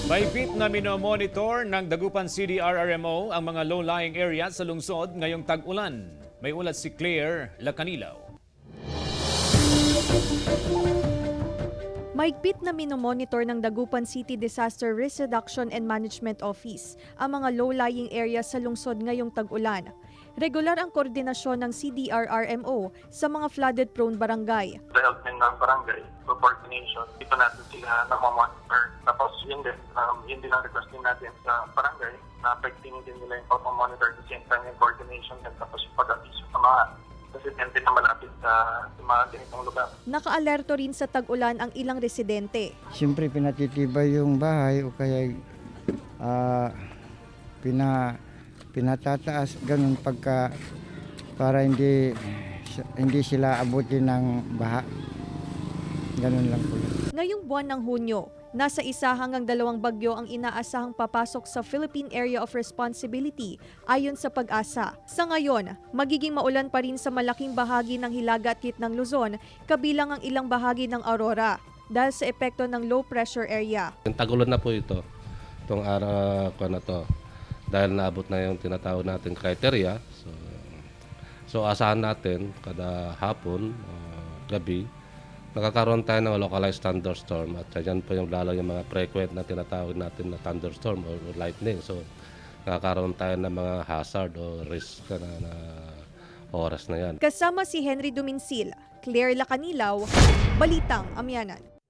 Mahigpit na minomonitor ng Dagupan City RRMO ang mga low-lying areas sa lungsod ngayong tag-ulan. May ulat si Claire Lacanilaw. Mahigpit na minomonitor ng Dagupan City Disaster Risk Reduction and Management Office ang mga low-lying areas sa lungsod ngayong tag-ulan. Regular ang koordinasyon ng CDRRMO sa mga flooded-prone barangay. The help din ng barangay for coordination. Dito natin sila namamonitor. Tapos yun din ang request din natin sa barangay na affecting din nila yung pag-monitor at the same time yung coordination din tapos yung pag-aviso sa mga residente na malapit sa mga ganitong lugar. Naka-alerto rin sa tag-ulan ang ilang residente. Siyempre pinatitibay yung bahay o kaya pinatataas ganun pagka para hindi sila abutin ng baha. Ganun lang po. Ngayong buwan ng Hunyo, nasa 1 hanggang 2 bagyo ang inaasahang papasok sa Philippine Area of Responsibility ayon sa Pag-asa. Sa ngayon, magiging maulan pa rin sa malaking bahagi ng Hilaga at Gitnang Luzon, kabilang ang ilang bahagi ng Aurora dahil sa epekto ng low pressure area. Tag-ulan na po itong araw ko na to dahil naabot na yung tinatawag natin criteria. So asahan natin kada hapon, gabi, nakakaroon tayo ng localized thunderstorm at dyan po yung lalo yung mga frequent na tinatawag natin na thunderstorm or lightning. So nakakaroon tayo ng mga hazard o risk na oras na yan. Kasama si Henry Duminsil, Claire Lacanilaw, Balitang Amyanan.